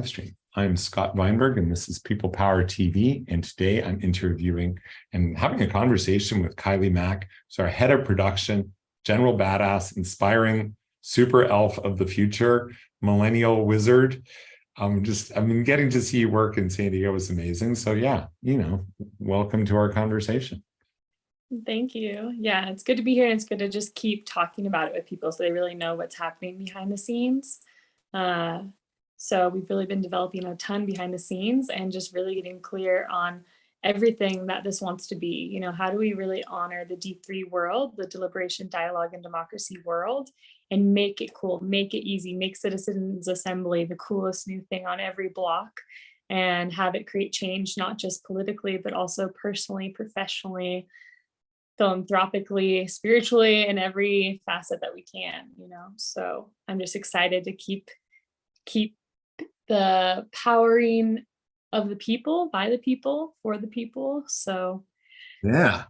Stream. I'm Scott Weinberg, and this is People Power TV. And today I'm interviewing and having a conversation with Kiley Mack, who's our head of production, general badass, inspiring super elf of the future, millennial wizard. Getting to see you work in San Diego is amazing. So yeah, welcome to our conversation. Thank you. Yeah, it's good to be here, and it's good to just keep talking about it with people so they really know what's happening behind the scenes. So we've really been developing a ton behind the scenes and just really getting clear on everything that this wants to be. How do we really honor the D3 world, the deliberation, dialogue, and democracy world, and make it cool, make it easy, make citizens assembly the coolest new thing on every block, and have it create change, not just politically, but also personally, professionally, philanthropically, spiritually, in every facet that we can, So I'm just excited to keep the powering of the people, by the people, for the people. So yeah,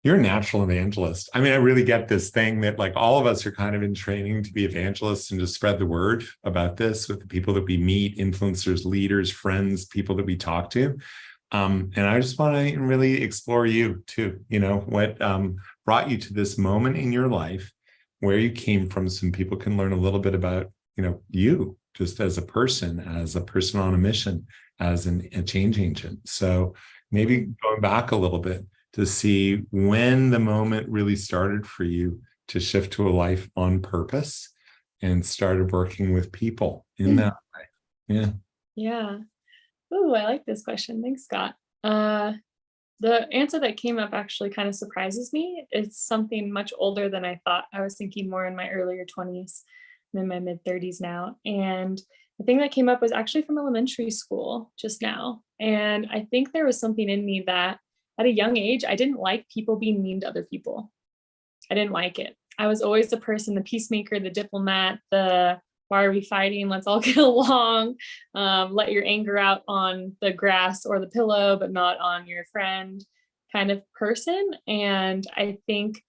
you're a natural evangelist. I really get this thing that like all of us are kind of in training to be evangelists and to spread the word about this with the people that we meet, influencers, leaders, friends, people that we talk to. And I just want to really explore you too, what brought you to this moment in your life, where you came from, so people can learn a little bit about, you just as a person on a mission, as a change agent. So maybe going back a little bit to see when the moment really started for you to shift to a life on purpose and started working with people in that way. Yeah. Yeah. Oh, I like this question. Thanks, Scott. The answer that came up actually kind of surprises me. It's something much older than I thought. I was thinking more in my earlier 20s. I'm in my mid 30s now. And the thing that came up was actually from elementary school just now. And I think there was something in me that at a young age, I didn't like people being mean to other people. I didn't like it. I was always the person, the peacemaker, the diplomat, the why are we fighting? Let's all get along. Let your anger out on the grass or the pillow, but not on your friend kind of person. And I think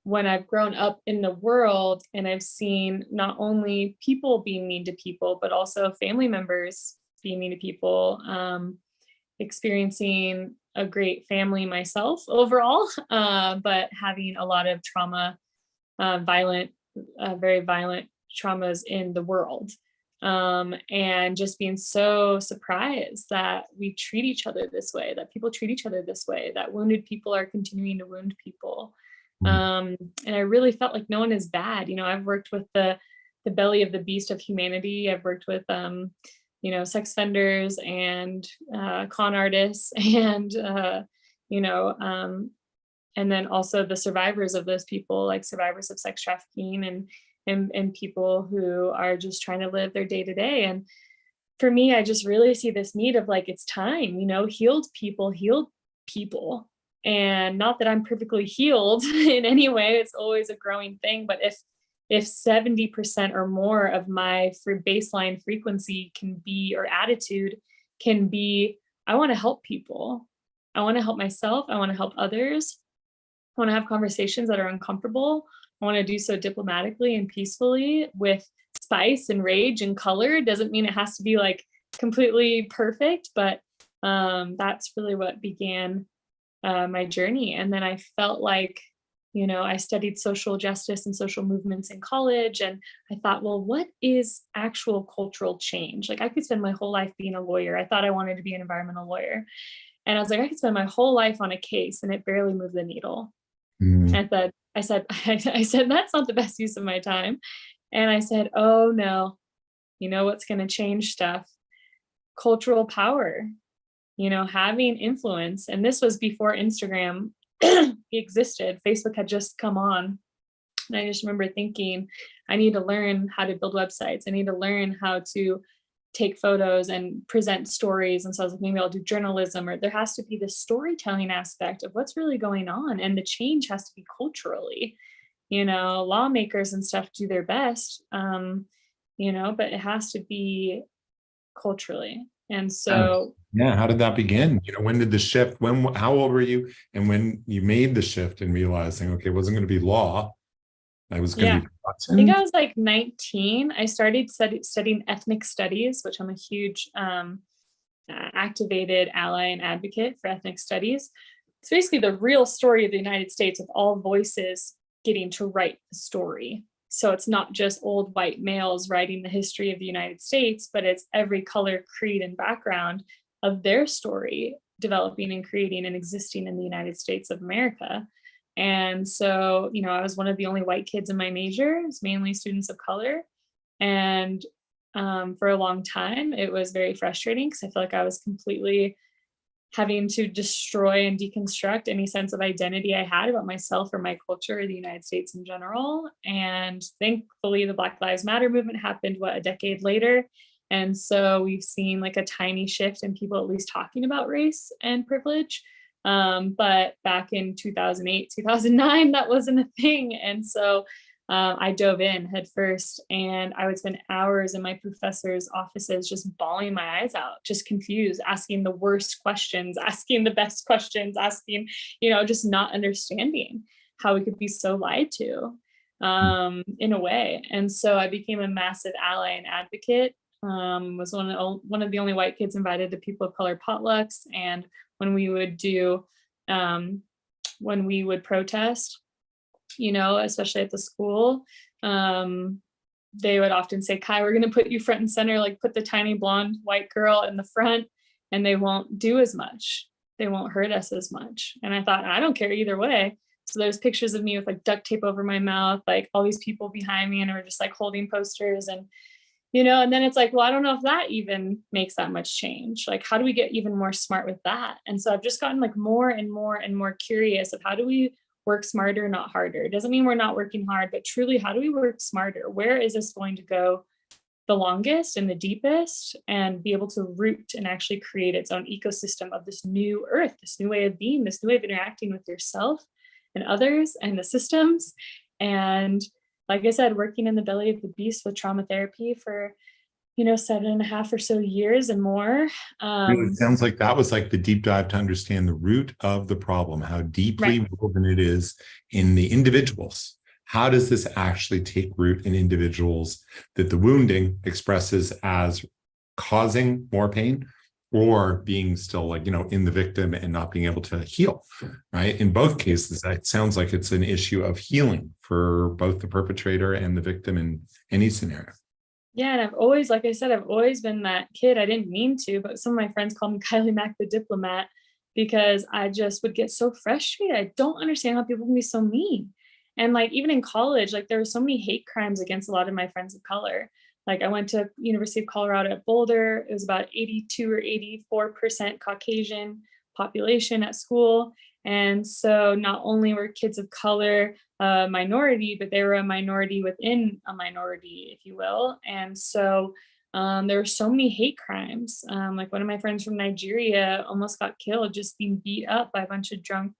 when I've grown up in the world and I've seen not only people being mean to people, but also family members being mean to people, experiencing a great family myself overall, but having a lot of trauma, very violent traumas in the world, and just being so surprised that we treat each other this way, that people treat each other this way, that wounded people are continuing to wound people. And I really felt like no one is bad. I've worked with the belly of the beast of humanity. I've worked with sex offenders and con artists and and then also the survivors of those people, like survivors of sex trafficking and people who are just trying to live their day to day. And for me, I just really see this need of like, it's time, healed people. And not that I'm perfectly healed in any way, it's always a growing thing. But if 70% or more of my baseline frequency can be, or attitude can be, I want to help people. I want to help myself. I want to help others. I want to have conversations that are uncomfortable. I want to do so diplomatically and peacefully with spice and rage and color. It doesn't mean it has to be like completely perfect, but that's really what began my journey. And then I felt like, I studied social justice and social movements in college. And I thought, well, what is actual cultural change? Like I could spend my whole life being a lawyer. I thought I wanted to be an environmental lawyer. And I was like, I could spend my whole life on a case and it barely moved the needle. I said, that's not the best use of my time. And I said, oh no, what's going to change stuff? Cultural power, having influence. And this was before Instagram existed. Facebook had just come on. And I just remember thinking, I need to learn how to build websites. I need to learn how to take photos and present stories. And so I was like, maybe I'll do journalism, or there has to be this storytelling aspect of what's really going on. And the change has to be culturally, lawmakers and stuff do their best, but it has to be culturally. And so, yeah, how did that begin? When did the shift, how old were you? And when you made the shift and realizing, okay, it wasn't going to be law, I was going to be I think I was like 19. I started studying ethnic studies, which I'm a huge activated ally and advocate for ethnic studies. It's basically the real story of the United States with all voices getting to write the story. So it's not just old white males writing the history of the United States, but it's every color, creed, and background of their story developing and creating and existing in the United States of America. And so, I was one of the only white kids in my major. It's mainly students of color. And for a long time, it was very frustrating because I feel like I was completely having to destroy and deconstruct any sense of identity I had about myself or my culture or the United States in general. And thankfully, the Black Lives Matter movement happened, a decade later. And so we've seen like a tiny shift in people at least talking about race and privilege. But back in 2008, 2009, that wasn't a thing. And so I dove in head first, and I would spend hours in my professors' offices just bawling my eyes out, just confused, asking the worst questions, asking the best questions, asking, just not understanding how we could be so lied to in a way. And so I became a massive ally and advocate. Was one of the only white kids invited to people of color potlucks. And when we would protest, especially at the school, they would often say, Kai, we're going to put you front and center, like put the tiny blonde white girl in the front, and they won't do as much. They won't hurt us as much. And I thought, I don't care either way. So there's pictures of me with like duct tape over my mouth, like all these people behind me, and we're just like holding posters and, and then it's like, well, I don't know if that even makes that much change. Like, how do we get even more smart with that? And so I've just gotten like more and more and more curious of how do we work smarter, not harder. It doesn't mean we're not working hard, but truly, how do we work smarter? Where is this going to go the longest and the deepest, and be able to root and actually create its own ecosystem of this new earth, this new way of being, this new way of interacting with yourself and others and the systems. And like I said, working in the belly of the beast with trauma therapy for 7.5 or so years and more. It sounds like that was like the deep dive to understand the root of the problem, how deeply woven it is in the individuals. How does this actually take root in individuals that the wounding expresses as causing more pain, or being still like, in the victim and not being able to heal, right? In both cases, it sounds like it's an issue of healing for both the perpetrator and the victim in any scenario. Yeah. And I've always, like I said, I've always been that kid. I didn't mean to, but some of my friends call me Kiley Mac the diplomat, because I just would get so frustrated. I don't understand how people can be so mean. And like, even in college, like there were so many hate crimes against a lot of my friends of color. Like I went to University of Colorado at Boulder. It was about 82 or 84% Caucasian population at school. And so not only were kids of color a minority, but they were a minority within a minority, if you will. And so there were so many hate crimes. Like one of my friends from Nigeria almost got killed just being beat up by a bunch of drunk,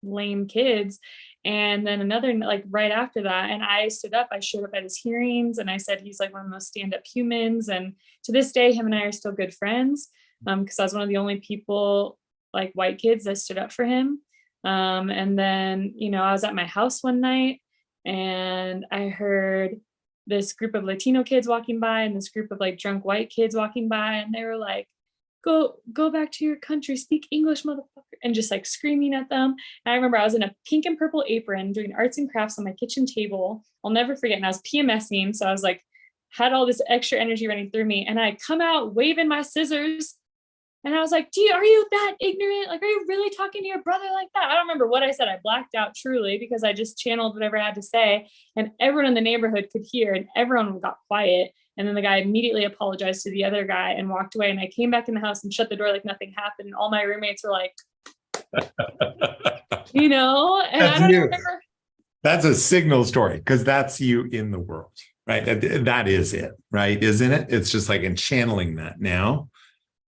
lame kids. And then another, like right after that, and I showed up at his hearings, and I said he's like one of the most stand-up humans. And to this day, him and I are still good friends, because I was one of the only people, like white kids, that stood up for him. And then, I was at my house one night, and I heard this group of Latino kids walking by and this group of like drunk white kids walking by, and they were like, go back to your country, speak English, motherfucker, and just like screaming at them. And I remember I was in a pink and purple apron doing arts and crafts on my kitchen table. I'll never forget. And I was PMSing. So I was like, had all this extra energy running through me. And I come out waving my scissors. And I was like, are you that ignorant? Like, are you really talking to your brother like that? I don't remember what I said. I blacked out truly, because I just channeled whatever I had to say. And everyone in the neighborhood could hear, and everyone got quiet. And then the guy immediately apologized to the other guy and walked away. And I came back in the house and shut the door like nothing happened. And all my roommates were like, and I don't remember. That's a signal story, because that's you in the world, right? That is it, right? Isn't it? It's just like in channeling that now,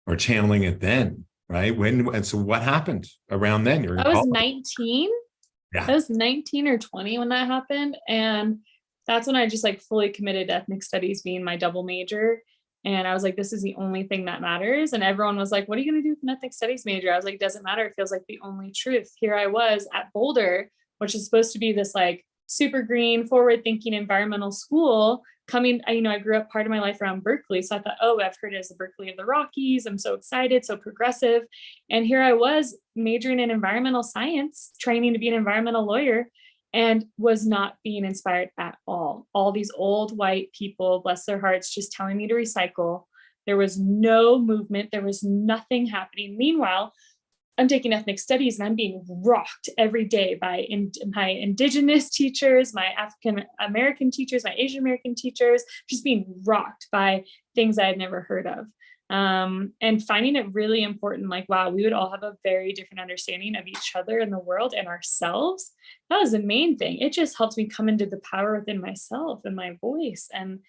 or channeling it then, right? And so what happened around then? I was 19. Yeah. I was 19 or 20 when that happened. And that's when I just like fully committed to ethnic studies being my double major. And I was like, this is the only thing that matters. And everyone was like, what are you going to do with an ethnic studies major? I was like, doesn't matter. It feels like the only truth. Here I was at Boulder, which is supposed to be this like super green, forward thinking environmental school coming, I grew up part of my life around Berkeley. So I thought, oh, I've heard it as the Berkeley of the Rockies. I'm so excited, so progressive. And here I was majoring in environmental science, training to be an environmental lawyer, and was not being inspired at all. All these old white people, bless their hearts, just telling me to recycle. There was no movement. There was nothing happening. Meanwhile, I'm taking ethnic studies and I'm being rocked every day by my indigenous teachers, my African American teachers, my Asian American teachers, just being rocked by things I had never heard of. And finding it really important, like, wow, we would all have a very different understanding of each other and the world and ourselves. That was the main thing. It just helped me come into the power within myself and my voice, and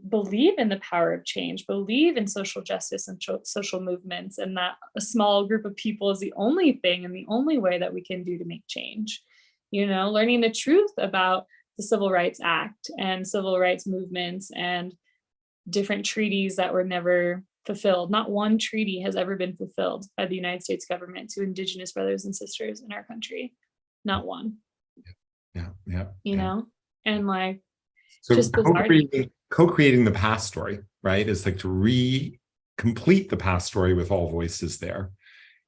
believe in the power of change, believe in social justice and social movements, and that a small group of people is the only thing and the only way that we can do to make change. Learning the truth about the Civil Rights Act and civil rights movements and different treaties that were never fulfilled. Not one treaty has ever been fulfilled by the United States government to Indigenous brothers and sisters in our country. Not one. Yeah. And like, so just bizarre. Co-creating the past story, right, is like to complete the past story with all voices there.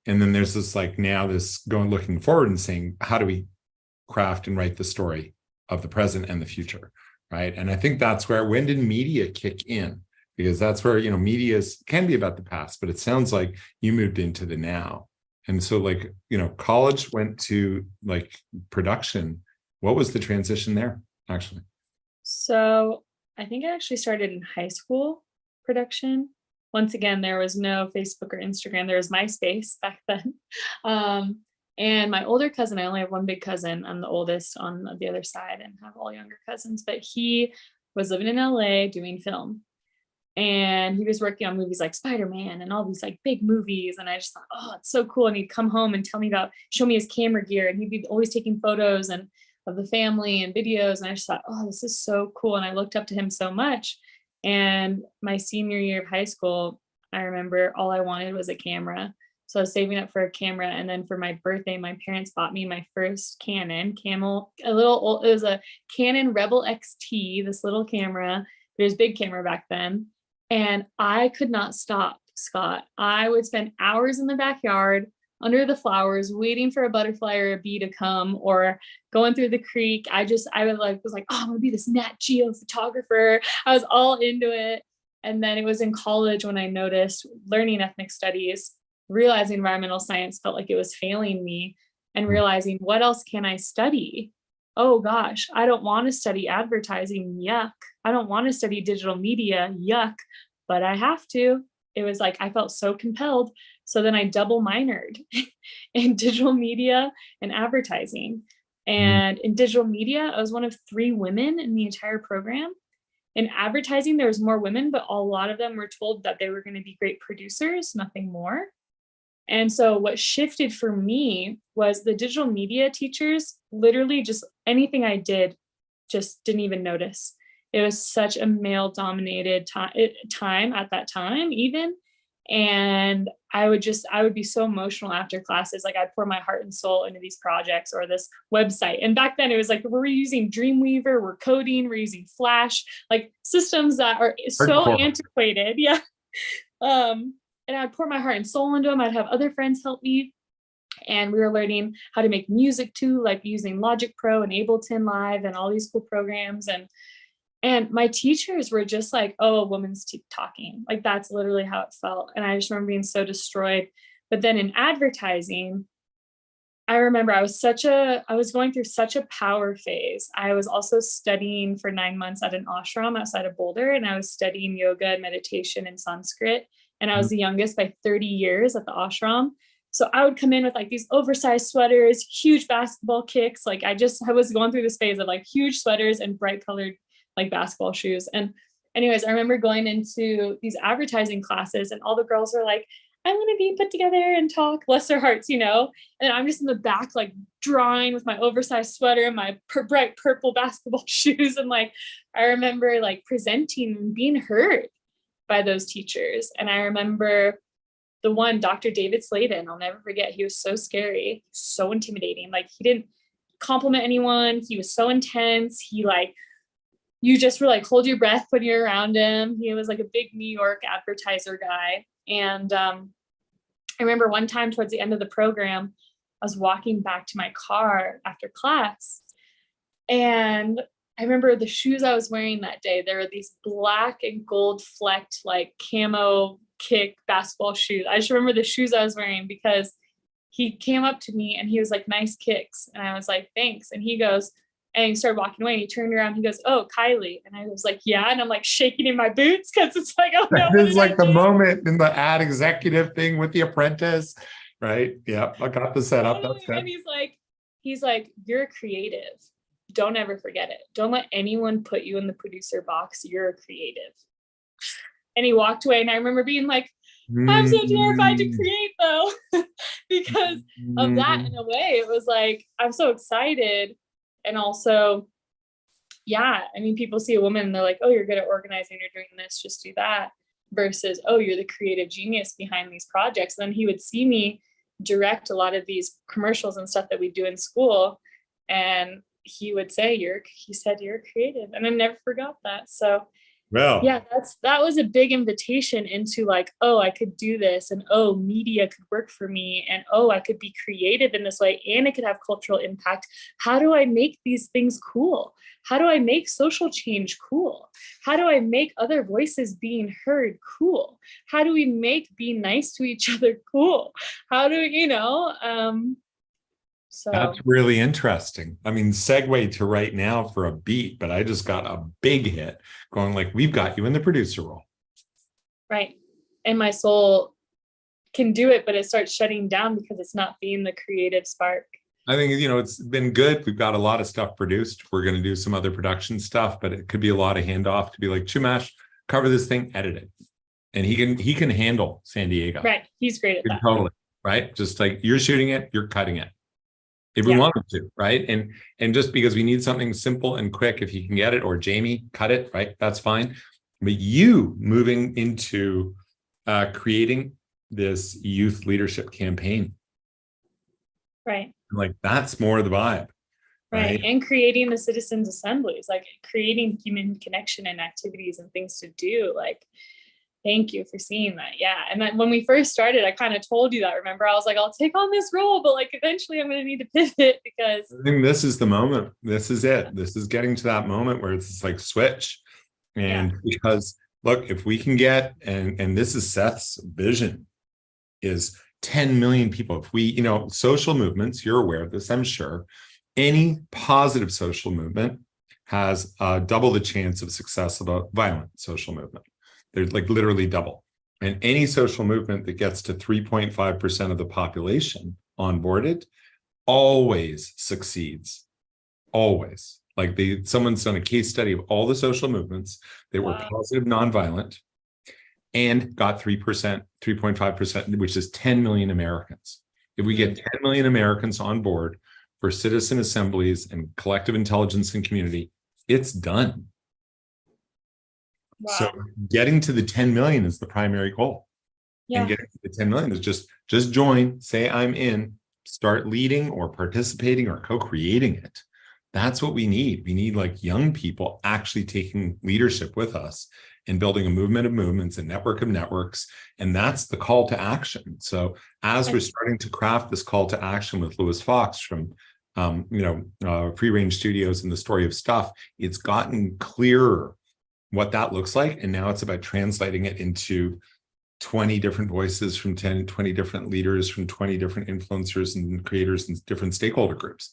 And then there's this like now this looking forward and saying, how do we craft and write the story of the present and the future, right? And I think that's where, when did media kick in? Because that's where, media can be about the past, but it sounds like you moved into the now. And so like, college went to like production. What was the transition there, actually? So I think I actually started in high school production. Once again, there was no Facebook or Instagram. There was MySpace back then. And my older cousin, I only have one big cousin. I'm the oldest on the other side and have all younger cousins, but he was living in LA doing film. And he was working on movies like Spider-Man and all these like big movies. And I just thought, oh, it's so cool. And he'd come home and show me his camera gear. And he'd be always taking photos and of the family and videos. And I just thought, oh, this is so cool. And I looked up to him so much. And my senior year of high school, I remember all I wanted was a camera. So I was saving up for a camera. And then for my birthday, my parents bought me my first Canon it was a Canon Rebel XT, this little camera. It was a big camera back then. And I could not stop, Scott. I would spend hours in the backyard under the flowers, waiting for a butterfly or a bee to come, or going through the creek. was like, oh, I'm gonna be this Nat Geo photographer. I was all into it. And then it was in college when I noticed, learning ethnic studies, realizing environmental science felt like it was failing me, and realizing, what else can I study? Oh gosh, I don't want to study advertising. Yuck. I don't want to study digital media. Yuck. But I have to. It was like, I felt so compelled. So then I double minored in digital media and advertising. And in digital media, I was one of 3 women in the entire program. In advertising, there was more women, but a lot of them were told that they were going to be great producers, nothing more. And so what shifted for me was the digital media teachers, literally just anything I did, just didn't even notice. It was such a male-dominated time at that time, even. And I would be so emotional after classes. Like, I'd pour my heart and soul into these projects or this website. And back then it was like, we're using Dreamweaver, we're coding, we're using Flash, like systems that are so antiquated. Yeah. And I'd pour my heart and soul into them. I'd have other friends help me. And we were learning how to make music too, like using Logic Pro and Ableton Live and all these cool programs. And my teachers were just like, oh, a woman's talking. Like, that's literally how it felt. And I just remember being so destroyed. But then in advertising, I remember I was going through such a power phase. I was also studying for 9 months at an ashram outside of Boulder, and I was studying yoga and meditation in Sanskrit. And I was the youngest by 30 years at the ashram. So I would come in with like these oversized sweaters, huge basketball kicks. Like, I was going through this phase of like huge sweaters and bright colored like basketball shoes. And anyways, I remember going into these advertising classes, and all the girls were like, I want to be put together and talk, bless their hearts, And I'm just in the back, like drawing with my oversized sweater and my bright purple basketball shoes. And like, I remember like presenting and being heard by those teachers. And I remember the one, Dr. David Sladen, I'll never forget. He was so scary, so intimidating. Like, compliment anyone. He was so intense. He like, you just were like, hold your breath when you're around him. He was like a big New York advertiser guy. And I remember one time towards the end of the program, I was walking back to my car after class. And I remember the shoes I was wearing that day. There were these black and gold flecked, like camo kick basketball shoes. I just remember the shoes I was wearing because he came up to me and he was like, nice kicks. And I was like, thanks. And he goes, and he started walking away and he turned around. He goes, oh, Kiley. And I was like, yeah. And I'm like shaking in my boots because it's like, oh no. It's like the moment in the ad executive thing with The Apprentice, right? Yeah, I got the setup. That's good. And he's like, you're creative. Don't ever forget it. Don't let anyone put you in the producer box. You're a creative. And he walked away. And I remember being like, I'm so terrified to create though, because of that. In a way, it was like, I'm so excited. And also, yeah, I mean, people see a woman and they're like, oh, you're good at organizing, you're doing this, just do that, versus, oh, you're the creative genius behind these projects. And then he would see me direct a lot of these commercials and stuff that we do in school. And he would say, he said, you're creative. And I never forgot that. So well, yeah, that was a big invitation into like, oh, I could do this, and oh, media could work for me, and oh, I could be creative in this way, and it could have cultural impact. How do I make these things cool? How do I make social change cool? How do I make other voices being heard cool? How do we make being nice to each other cool? How do so that's really interesting. I mean, segue to right now for a beat, but I just got a big hit going like, we've got you in the producer role. Right. And my soul can do it, but it starts shutting down because it's not being the creative spark. I think, it's been good. We've got a lot of stuff produced. We're going to do some other production stuff, but it could be a lot of handoff to be like, Chumash, cover this thing, edit it. And he can handle San Diego. Right. He's great at that. Totally. Right. Just like you're shooting it, you're cutting it. If we want to, right? And just because we need something simple and quick, if he can get it, or Jamie, cut it, right? That's fine. But you moving into creating this youth leadership campaign. Right. Like that's more the vibe. Right. And creating the citizens assemblies, like creating human connection and activities and things to do. Like, thank you for seeing that. Yeah. And then when we first started, I kind of told you that, remember, I was like, I'll take on this role, but like eventually I'm going to need to pivot because I think this is the moment. This is it. This is getting to that moment where it's like switch. And because look, if we can get, and this is Seth's vision, is 10 million people. If we, social movements, you're aware of this, I'm sure, any positive social movement has double the chance of success of a violent social movement. They're like literally double. And any social movement that gets to 3.5% of the population onboarded always succeeds. Always. Like someone's done a case study of all the social movements that were positive, nonviolent, and got 3%, 3.5%, which is 10 million Americans. If we get 10 million Americans on board for citizen assemblies and collective intelligence and community, it's done. Wow. So getting to the 10 million is the primary goal. And getting to the 10 million is just join, say I'm in, start leading or participating or co-creating it. That's what we need. We need like young people actually taking leadership with us and building a movement of movements, a network of networks. And that's the call to action. So as we're starting to craft this call to action with Lewis Fox from Free Range Studios and the Story of Stuff, it's gotten clearer what that looks like. And now it's about translating it into 20 different voices from 20 different leaders, from 20 different influencers and creators and different stakeholder groups,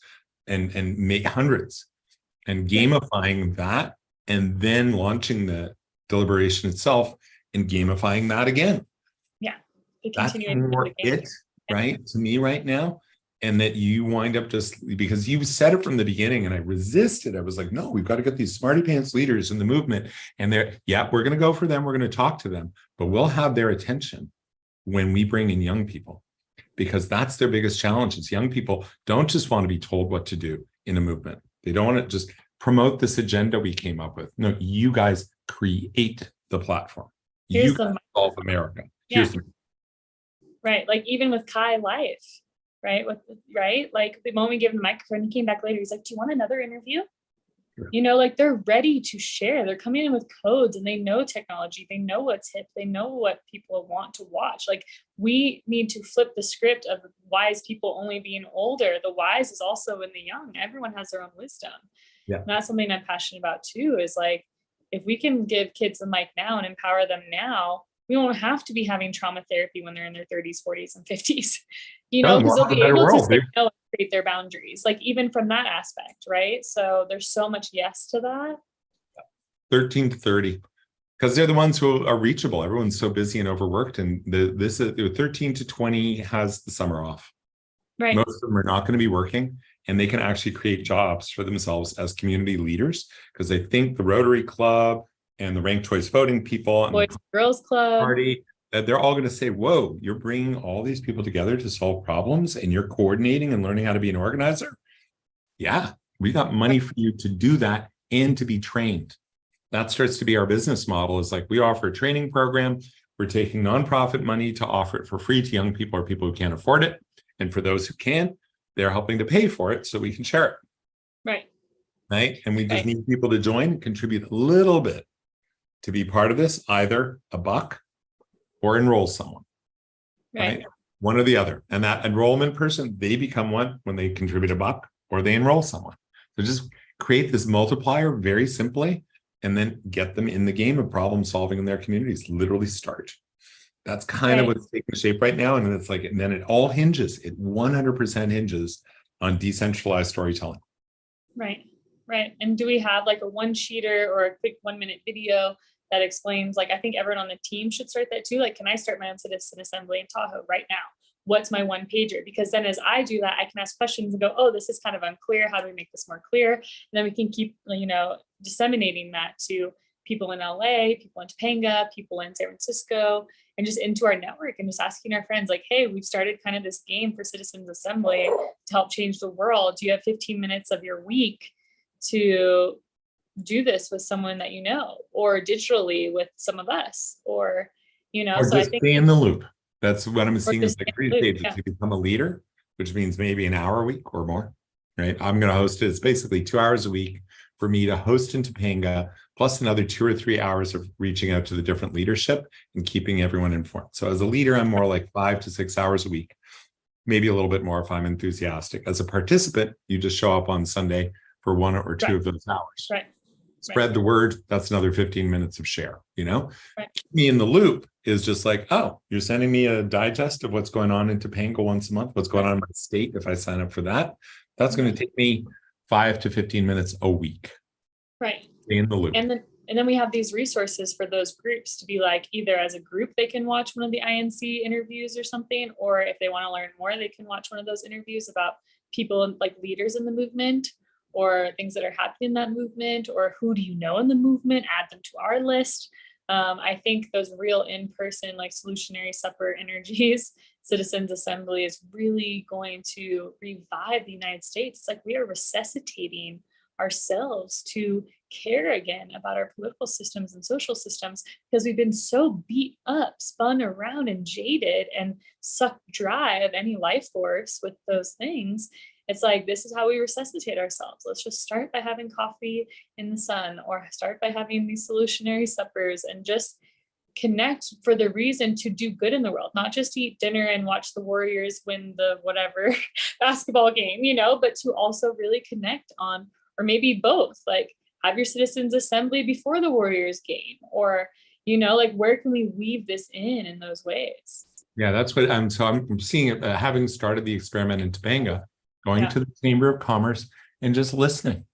and make hundreds, and gamifying that, and then launching the deliberation itself and gamifying that again. Yeah. That's more it, right? To me right now. And that you wind up just because you said it from the beginning and I resisted. I was like, no, we've got to get these smarty pants leaders in the movement. And we're going to go for them. We're going to talk to them, but we'll have their attention when we bring in young people, because that's their biggest challenge. Is young people don't just want to be told what to do in a movement. They don't want to just promote this agenda we came up with. No, you guys create the platform. You solve America. Right. Like even with Kai Life. right? Like the moment we give him the microphone, he came back later. He's like, do you want another interview? You know, like they're ready to share. They're coming in with codes and they know technology. They know what's hip. They know what people want to watch. Like we need to flip the script of wise people only being older. The wise is also in the young. Everyone has their own wisdom. Yeah. And that's something I'm passionate about too, is like, if we can give kids the mic now and empower them now, we won't have to be having trauma therapy when they're in their 30s, 40s, and 50s, you know, because they'll be able to say no and create their boundaries, like even from that aspect, right? So there's so much yes to that. 13 to 30, because they're the ones who are reachable. Everyone's so busy and overworked, and this is 13 to 20 has the summer off. Right. Most of them are not going to be working, and they can actually create jobs for themselves as community leaders, because they think the Rotary Club and the ranked choice voting people and Boys and Girls Club party, that they're all going to say, whoa, you're bringing all these people together to solve problems and you're coordinating and learning how to be an organizer. Yeah, we got money for you to do that and to be trained. That starts to be our business model, is like, we offer a training program. We're taking nonprofit money to offer it for free to young people or people who can't afford it. And for those who can, they're helping to pay for it so we can share it. Right. And we just need people to join, contribute a little bit to be part of this, either a buck or enroll someone. Right. One or the other. And that enrollment person, they become one when they contribute a buck or they enroll someone. So just create this multiplier very simply, and then get them in the game of problem solving in their communities. Literally start. That's kind of what's taking shape right now. And then it's like, and then it all hinges, it 100% hinges on decentralized storytelling. Right. And do we have like a one-sheeter or a quick 1-minute video that explains, like, I think everyone on the team should start that too. Like, can I start my own citizen assembly in Tahoe right now? What's my one pager? Because then as I do that, I can ask questions and go, oh, this is kind of unclear. How do we make this more clear? And then we can keep, you know, disseminating that to people in LA, people in Topanga, people in San Francisco, and just into our network, and just asking our friends like, hey, we've started kind of this game for citizens assembly to help change the world. Do you have 15 minutes of your week to do this with someone that you know, or digitally with some of us, or, you know, or so just I think stay in the loop. That's what I'm seeing is like 3 stages yeah. to become a leader, which means maybe an hour a week or more, right? I'm going to host it. It's basically 2 hours a week for me to host in Topanga, plus another 2 or 3 hours of reaching out to the different leadership and keeping everyone informed. So as a leader, I'm more like 5 to 6 hours a week, maybe a little bit more if I'm enthusiastic. As a participant, you just show up on Sunday for 1 or 2 of those hours. Spread the word. That's another 15 minutes of share, you know? Keep me in the loop is just like, oh, you're sending me a digest of what's going on in Topanga once a month, what's going on in my state if I sign up for that. That's going to take me 5 to 15 minutes a week. Stay in the loop. And then we have these resources for those groups to be like, either as a group, they can watch one of the INC interviews or something, or if they want to learn more, they can watch one of those interviews about people like leaders in the movement, or things that are happening in that movement, or who do you know in the movement, add them to our list. I think those real in-person, like solutionary supper energies, citizens assembly is really going to revive the United States. It's like we are resuscitating ourselves to care again about our political systems and social systems, because we've been so beat up, spun around, and jaded and sucked dry of any life force with those things. It's like, this is how we resuscitate ourselves. Let's just start by having coffee in the sun, or start by having these solutionary suppers, and just connect for the reason to do good in the world, not just eat dinner and watch the Warriors win the whatever basketball game, you know, but to also really connect on, or maybe both, like have your citizens assembly before the Warriors game, or, you know, like where can we weave this in those ways? Yeah, that's what I'm seeing it, having started the experiment in Topanga, going to the Chamber of Commerce and just listening.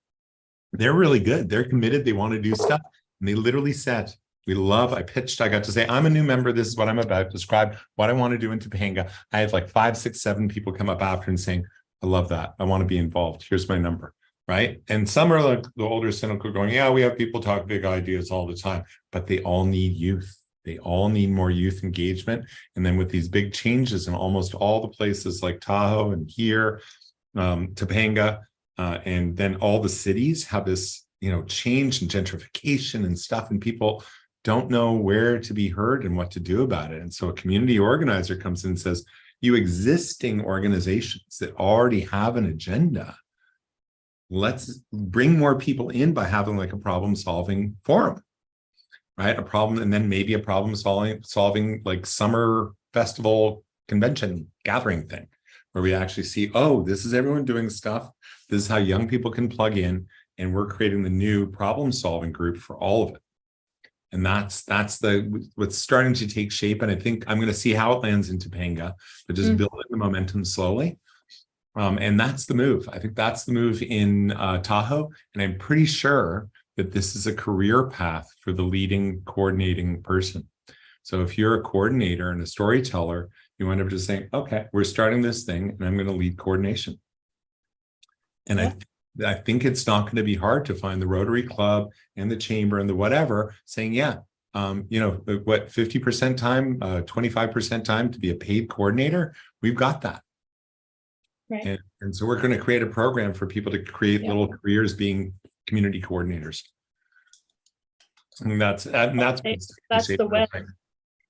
They're really good. They're committed. They want to do stuff. And they literally said, I got to say, I'm a new member. This is what I'm about. Describe what I want to do in Topanga. I had like 5, 6, 7 people come up after and saying, I love that. I want to be involved. Here's my number. Right. And some are like the older cynical going, yeah, we have people talk big ideas all the time, but they all need youth. They all need more youth engagement. And then with these big changes in almost all the places like Tahoe and here, Topanga, and then all the cities have this, you know, change and gentrification and stuff, and people don't know where to be heard and what to do about it. And so a community organizer comes in and says, you existing organizations that already have an agenda, let's bring more people in by having like a problem solving forum, right? A problem, and then maybe a problem solving like summer festival convention gathering thing, where we actually see, oh, this is everyone doing stuff. This is how young people can plug in, and we're creating the new problem solving group for all of it. And that's what's starting to take shape. And I think I'm going to see how it lands in Topanga, but just building the momentum slowly. And that's the move. I think that's the move in Tahoe. And I'm pretty sure that this is a career path for the leading coordinating person. So if you're a coordinator and a storyteller, you end up just saying, okay, we're starting this thing and I'm going to lead coordination. And I think it's not going to be hard to find the Rotary Club and the Chamber and the whatever saying, yeah, what 50% time, 25% time to be a paid coordinator, we've got that. Right. And so we're going to create a program for people to create little careers being community coordinators. And that's the web.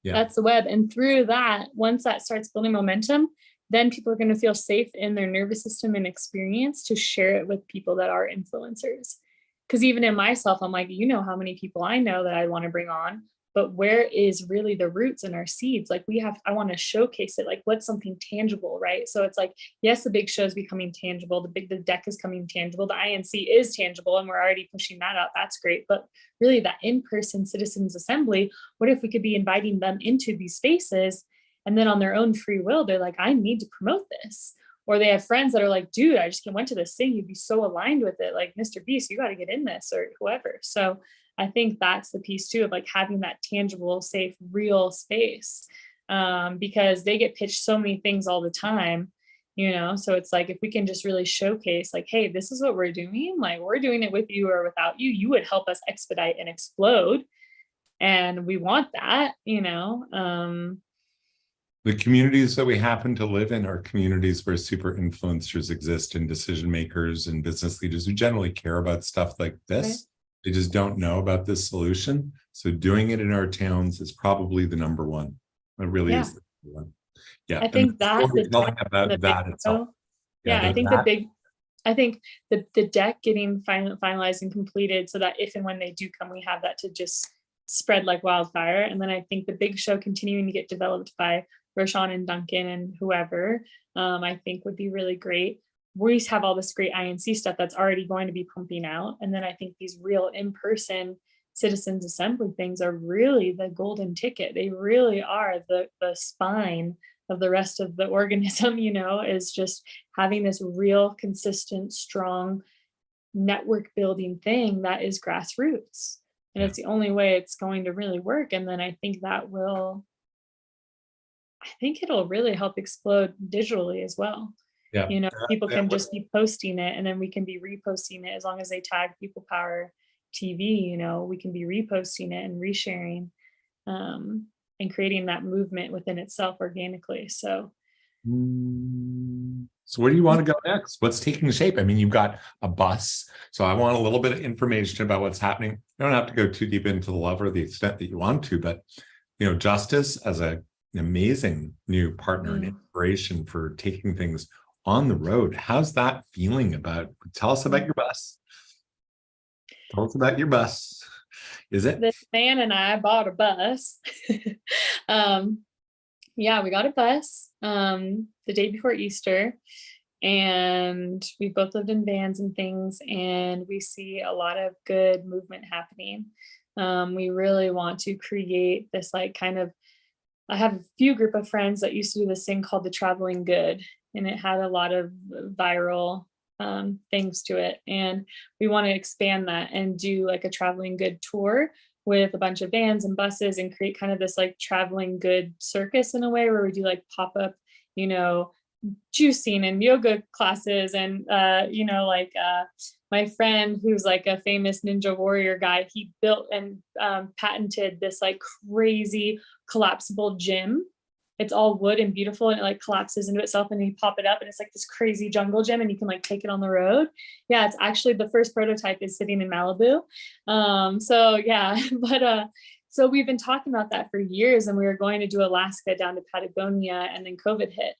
Yeah. That's the web. And through that, once that starts building momentum, then people are going to feel safe in their nervous system and experience to share it with people that are influencers. Because even in myself, I'm like, how many people I know that I want to bring on, but where is really the roots and our seeds? Like I want to showcase it. Like what's something tangible, right? So it's like, yes, the big show is becoming tangible. The deck is coming tangible. The INC is tangible, and we're already pushing that out. That's great. But really that in-person citizens assembly, what if we could be inviting them into these spaces, and then on their own free will, they're like, I need to promote this. Or they have friends that are like, dude, I just went to this thing. You'd be so aligned with it. Like Mr. Beast, you got to get in this, or whoever. So I think that's the piece too, of like having that tangible, safe, real space, because they get pitched so many things all the time, so it's like, if we can just really showcase like, hey, this is what we're doing. Like we're doing it with you or without you, you would help us expedite and explode. And we want that, The communities that we happen to live in are communities where super influencers exist, and decision makers and business leaders who generally care about stuff like this. Right. They just don't know about this solution. So doing it in our towns is probably the number one. It really is the number one. Yeah. I think that itself. I think the deck getting finalized and completed, so that if and when they do come, we have that to just spread like wildfire. And then I think the big show continuing to get developed by Roshan and Duncan and whoever, I think would be really great. We have all this great INC stuff that's already going to be pumping out. And then I think these real in-person citizens assembly things are really the golden ticket. They really are the spine of the rest of the organism, is just having this real, consistent, strong network building thing that is grassroots. And it's the only way it's going to really work. And then I think it'll really help explode digitally as well. Yeah. People can just be posting it, and then we can be reposting it as long as they tag People Power TV, we can be reposting it and resharing, and creating that movement within itself organically. So where do you want to go next? What's taking shape? I mean, you've got a bus. So I want a little bit of information about what's happening. You don't have to go too deep into the love or the extent that you want to, but Justice as an amazing new partner and inspiration for taking things on the road. How's that feeling tell us about your bus. Tell us about your bus. Is it? This man and I bought a bus. We got a bus the day before Easter, and we both lived in vans and things, and we see a lot of good movement happening. We really want to create this I have a few group of friends that used to do this thing called the Traveling Good, and it had a lot of viral things to it. And we want to expand that and do like a Traveling Good tour with a bunch of vans and buses, and create kind of this like Traveling Good circus in a way, where we do like pop-up, juicing and yoga classes. And, my friend who's like a famous ninja warrior guy, he built and patented this like crazy collapsible gym. It's all wood and beautiful, and it like collapses into itself, and you pop it up, and it's like this crazy jungle gym, and you can like take it on the road. Yeah, it's actually the first prototype is sitting in Malibu. So we've been talking about that for years, and we were going to do Alaska down to Patagonia, and then COVID hit.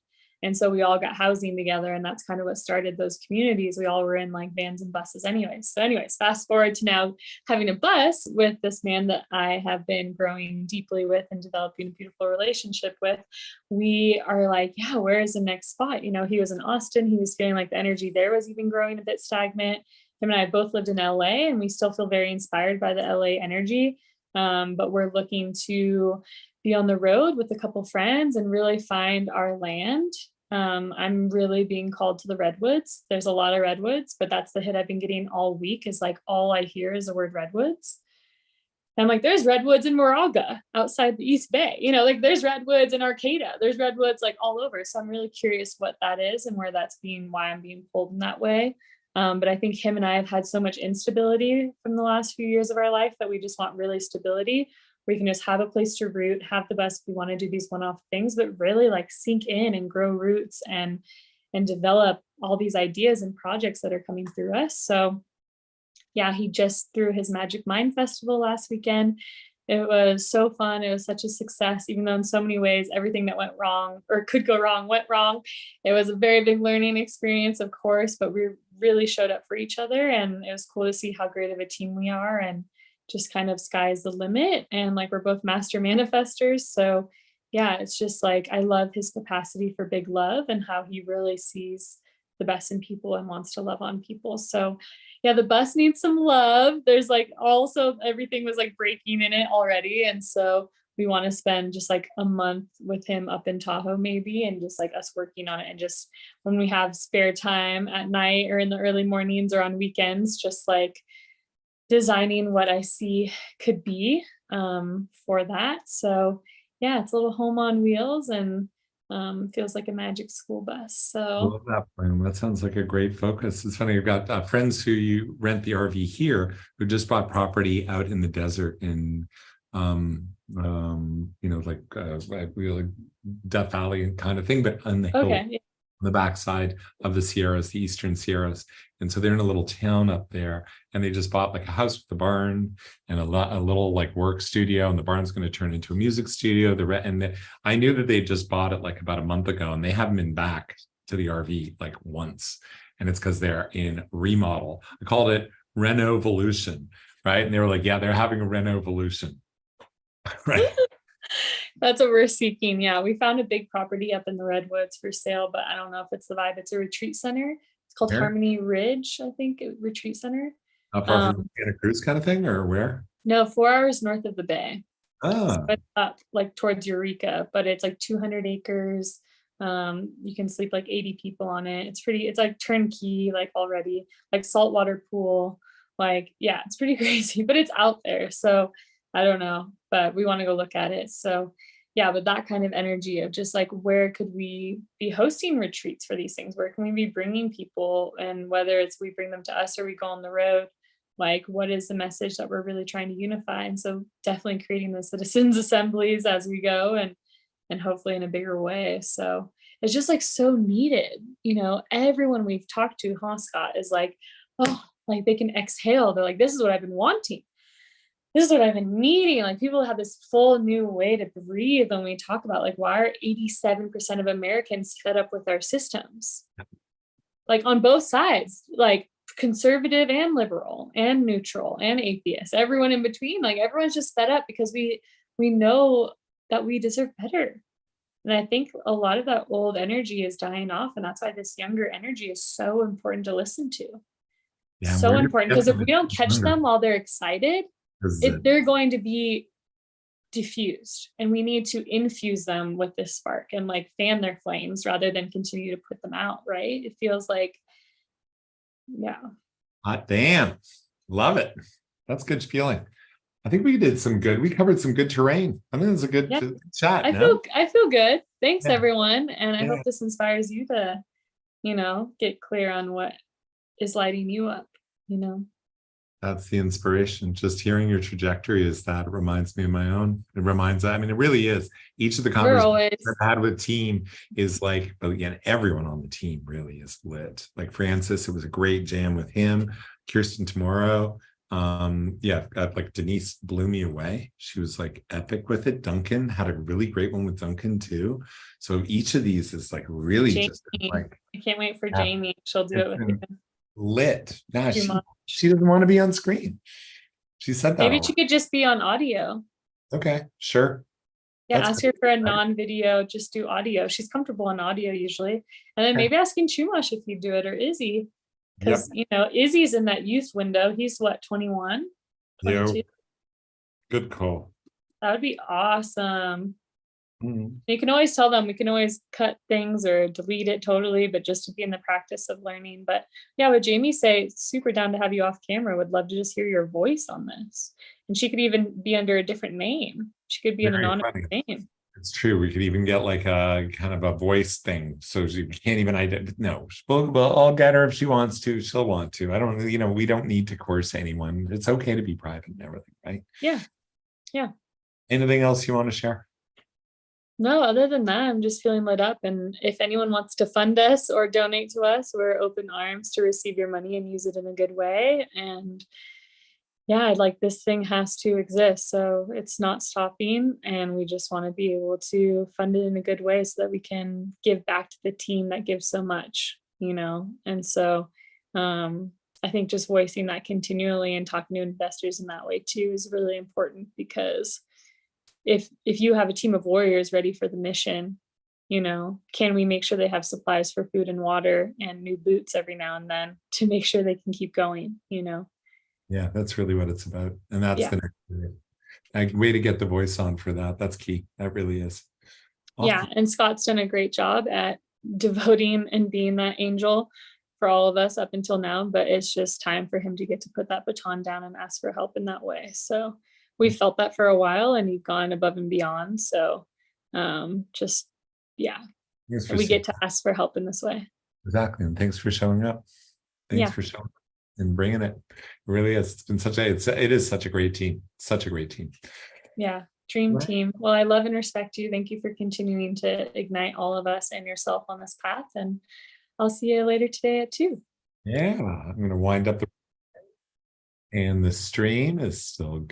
And so we all got housing together, and that's kind of what started those communities. We all were in like vans and buses anyways. So anyways, fast forward to now having a bus with this man that I have been growing deeply with and developing a beautiful relationship with. We are like, yeah, where is the next spot? You know, he was in Austin. He was feeling like the energy there was even growing a bit stagnant. Him and I both lived in LA, and we still feel very inspired by the LA energy. But we're looking to be on the road with a couple friends and really find our land. I'm really being called to the redwoods. There's a lot of redwoods, but that's the hit I've been getting all week, is like all I hear is the word redwoods. And I'm like, there's redwoods in Moraga outside the East Bay, you know, like there's redwoods in Arcata, there's redwoods like all over. So I'm really curious what that is and where that's why I'm being pulled in that way. But I think him and I have had so much instability from the last few years of our life that we just want really stability. We can just have a place to root, have the best if we want to do these one-off things, but really like sink in and grow roots and develop all these ideas and projects that are coming through us. So yeah, he just threw his Magic Mind Festival last weekend. It was so fun. It was such a success, even though in so many ways, everything that went wrong or could go wrong went wrong. It was a very big learning experience, of course, but we really showed up for each other. And it was cool to see how great of a team we are, and just kind of sky's the limit. And like, we're both master manifestors. So yeah, it's just like, I love his capacity for big love and how he really sees the best in people and wants to love on people. So yeah, the bus needs some love. There's like also everything was like breaking in it already. And so we want to spend just like a month with him up in Tahoe maybe, and just like us working on it. And just when we have spare time at night or in the early mornings or on weekends, just like designing what I see could be for that. So yeah, it's a little home on wheels, and feels like a magic school bus. I So love that plan. That sounds like a great focus. It's funny, I've got friends who you rent the RV here who just bought property out in the desert in you know, like really Death Valley kind of thing, but on the hill, okay, yeah. on the backside of the Sierras, the Eastern Sierras. And so they're in a little town up there, and they just bought like a house with a barn and a little like work studio, and the barn's going to turn into a music studio. I knew that they just bought it like about a month ago, and they haven't been back to the RV like once. And it's because they're in remodel. I called it Renovolution, right? And they were like, yeah, they're having a Renovolution, right? That's what we're seeking. Yeah, we found a big property up in the Redwoods for sale, but I don't know if it's the vibe. It's a retreat center. It's called Where? Harmony Ridge, I think, retreat center. How far from Santa Cruz kind of thing, or where? No, 4 hours north of the bay. Ah, So it's up like towards Eureka, but it's like 200 acres. You can sleep like 80 people on it. It's like turnkey, like already, like saltwater pool. Like, yeah, it's pretty crazy, but it's out there. So I don't know, but we want to go look at it. So yeah, but that kind of energy of just like, where could we be hosting retreats for these things? Where can we be bringing people? And whether it's we bring them to us or we go on the road, like, what is the message that we're really trying to unify? And so definitely creating the citizens assemblies as we go, and hopefully in a bigger way. So it's just like so needed. You know, everyone we've talked to, Scott, is like, oh, like they can exhale. They're like, this is what I've been wanting. This is what I've been needing. Like, people have this full new way to breathe when we talk about like, why are 87% of Americans fed up with our systems? Like on both sides, like conservative and liberal and neutral and atheist, everyone in between, like everyone's just fed up because we know that we deserve better. And I think a lot of that old energy is dying off. And that's why this younger energy is so important to listen to. yeah, So important, because if we don't catch them while they're excited, they're going to be diffused, and we need to infuse them with this spark and like fan their flames rather than continue to put them out. Right. It feels like, yeah. Hot damn. Love it. That's good feeling. I think we covered some good terrain. I mean, it's a good chat. I feel good. Thanks, everyone. And I hope this inspires you to, get clear on what is lighting you up, That's the inspiration. Just hearing your trajectory it reminds me of my own. It really is. Each of the conversations I've had with team is like, but again, everyone on the team really is lit. Like Francis, it was a great jam with him. Kirsten tomorrow. Yeah, like Denise blew me away. She was like epic with it. Duncan had a really great one with Duncan too. So each of these is like really Jamie, just like, I can't wait for yeah, Jamie. She'll do it's it with been you. lit. Nah, Too much. she doesn't want to be on screen. She said that a Maybe she lot. could just be on audio. Okay, sure. Yeah, That's ask her for a great. non-video, just do audio. She's comfortable on audio usually. And then Okay. maybe asking Chumash if he'd do it, or Izzy. Yep. Because, Izzy's in that youth window. He's what, 21, Yeah. 22? Good call. That would be awesome. Mhm. You can always tell them, we can always cut things or delete it totally, but just to be in the practice of learning. But yeah, what Jamie say, super down to have you off camera. Would love to just hear your voice on this. And she could even be under a different name. She could be an Very anonymous funny. name. It's true. We could even get like a kind of a voice thing. So she can't even identify. No, well, I'll get her if she wants to. She'll want to. I don't, we don't need to coerce anyone. It's okay to be private and everything, right? Yeah. Yeah. Anything else you want to share? No, other than that, I'm just feeling lit up. And if anyone wants to fund us or donate to us, we're open arms to receive your money and use it in a good way. And yeah, like this thing has to exist. So it's not stopping. And we just want to be able to fund it in a good way so that we can give back to the team that gives so much, And so I think just voicing that continually and talking to investors in that way too is really important, because if you have a team of warriors ready for the mission, can we make sure they have supplies for food and water and new boots every now and then to make sure they can keep going? Yeah, that's really what it's about. And that's Yeah. the next way to get the voice on for that. That's key. That really is. Yeah. Awesome. And Scott's done a great job at devoting and being that angel for all of us up until now, but it's just time for him to get to put that baton down and ask for help in that way. So we felt that for a while and you've gone above and beyond. So just, yeah, Thanks for we seeing get to ask for help in this way. exactly. And thanks for showing up. Thanks Yeah. for showing up and bringing it. It really is. It's been it is such a great team. Such a great team. Yeah. Dream Right. team. Well, I love and respect you. Thank you for continuing to ignite all of us and yourself on this path. And I'll see you later today at 2. Yeah, I'm going to wind up and the stream is still going.